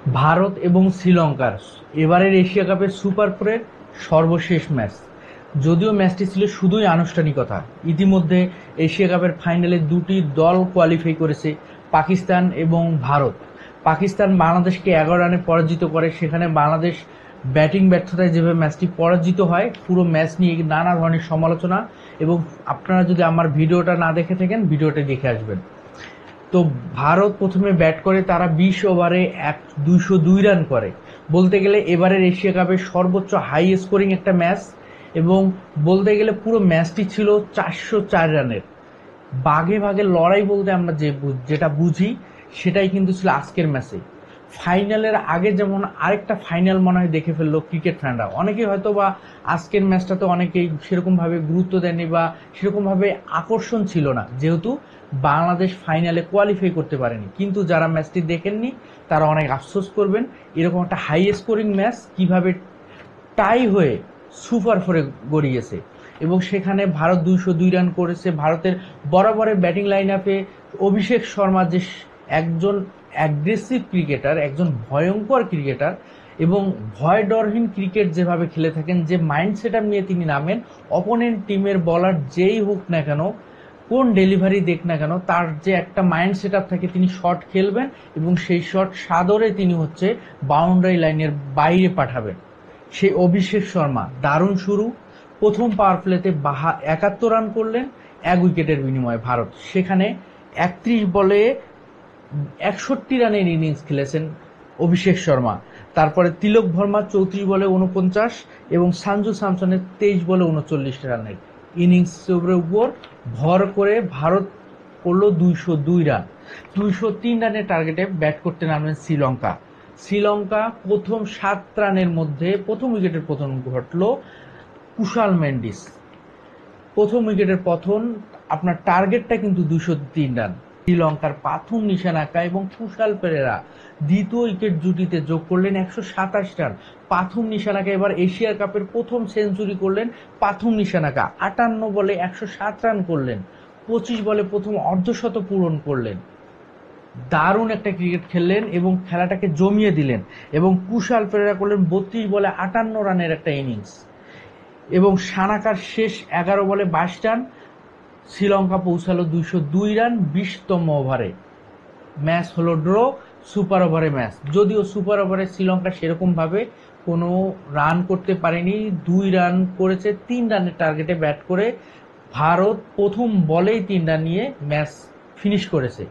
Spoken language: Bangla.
ভারত এবং শ্রীলঙ্কার এবারের এশিয়া কাপের সুপার ফোরের সর্বশেষ ম্যাচ। যদিও ম্যাচটি ছিল শুধুই আনুষ্ঠানিকতা, ইতিমধ্যে এশিয়া কাপের ফাইনালে দুটি দল কোয়ালিফাই করেছে, পাকিস্তান এবং ভারত। পাকিস্তান বাংলাদেশকে 11 রানে পরাজিত করে। সেখানে বাংলাদেশ ব্যাটিং ব্যর্থতায় যেভাবে ম্যাচটি পরাজিত হয়, পুরো ম্যাচ নিয়ে নানা ধরনের সমালোচনা। এবং আপনারা যদি আমার ভিডিওটা না দেখে থাকেন, ভিডিওটা দেখে আসবেন। তো ভারত প্রথমে ব্যাট করে, তারা 20 ওভারে 202 রান করে। বলতে গেলে এবারের এশিয়া কাপের সর্বোচ্চ হাই স্কোরিং একটা ম্যাচ। এবং বলতে গেলে পুরো ম্যাচটি ছিল 404 রানের। বাঘে ভাগে লড়াই বলতে আমরা যেটা বুঝি, সেটাই কিন্তু ছিল আজকের ম্যাচে। ফাইনালের আগে যেমন আরেকটা ফাইনাল মনে হয় দেখে ফেললো ক্রিকেট ফ্যানরা, অনেকেই হয়তো বা আজকের ম্যাচটাতে অনেকেই সেরকমভাবে গুরুত্ব দেননি বা সেরকমভাবে আকর্ষণ ছিল না, যেহেতু বাংলাদেশ ফাইনালে কোয়ালিফাই করতে পারেনি। কিন্তু যারা ম্যাচটি দেখেননি তারা অনেক আফসোস করবেন। এরকম একটা হাই স্কোরিং ম্যাচ কিভাবে টাই হয়ে সুপার ফোরে গড়িয়েছে। এবং সেখানে ভারত 202 রান করেছে। ভারতের বরাবরের ব্যাটিং লাইন আপে অভিষেক শর্মা যে একজন অ্যাগ্রেসিভ ক্রিকেটার, একজন ভয়ঙ্কর ক্রিকেটার, এবং ভয় ডরহীন ক্রিকেট যেভাবে খেলে থাকেন, যে মাইন্ড সেট আপ নিয়ে তিনি নামেন, অপোনেন্ট টিমের বলার যেই হোক না কেন, কোন ডেলিভারি দেখ না কেন, তার যে একটা মাইন্ড সেট আপ থাকে, তিনি শট খেলবেন এবং সেই শট সাদরে তিনি বাউন্ডারি লাইনের বাইরে পাঠাবেন। সেই অভিষেক শর্মা দারুণ শুরু। প্রথম পাওয়ার প্লেতে 71 রান করলেন 1 উইকেটের বিনিময়ে ভারত। সেখানে 31 বলে 61 রানের ইনিংস খেলেছেন অভিষেক শর্মা। তারপরে তিলক ভর্মা 34 বলে 49 এবং সঞ্জু স্যামসনের 23 বলে 39 রানের ইনিংসের উপর ভর করে ভারত করলো 202 রান। 203 রানের টার্গেটে ব্যাট করতে নামলেন শ্রীলঙ্কা। শ্রীলঙ্কা প্রথম 7 রানের মধ্যে প্রথম উইকেটের পতন ঘটল কুশাল মেন্ডিস। প্রথম উইকেটের পতন, আপনার টার্গেটটা কিন্তু 203 রান। শ্রীলঙ্কার পাথুম নিশানাকা এবং কুশাল পেরেরা দ্বিতীয় উইকেট জুটিতে যোগ করলেন 127 রান। পাথুম নিশানাকা এবার এশিয়া কাপের প্রথম সেঞ্চুরি করলেন। পাথুম নিশানাকা 58 বলে 107 রান করলেন, 25 বলে প্রথম অর্ধশত পূরণ করলেন। দারুণ একটা ক্রিকেট খেললেন এবং খেলাটাকে জমিয়ে দিলেন। এবং কুশাল পেরেরা করলেন 32 বলে 58 রানের একটা ইনিংস। এবং সানাকার শেষ 11 বলে 22 রান। শ্রীলঙ্কা পৌঁছালো 202 রান 20তম ওভারে। ম্যাচ হলো ড্র, সুপার ওভারে ম্যাচ। যদিও সুপার ওভারে শ্রীলঙ্কা সেরকমভাবে কোনো রান করতে পারেনি, 2 রান করেছে 3 রানের টার্গেটে ব্যাট করে। ভারত প্রথম বলেই 3 রান নিয়ে ম্যাচ ফিনিশ করেছে।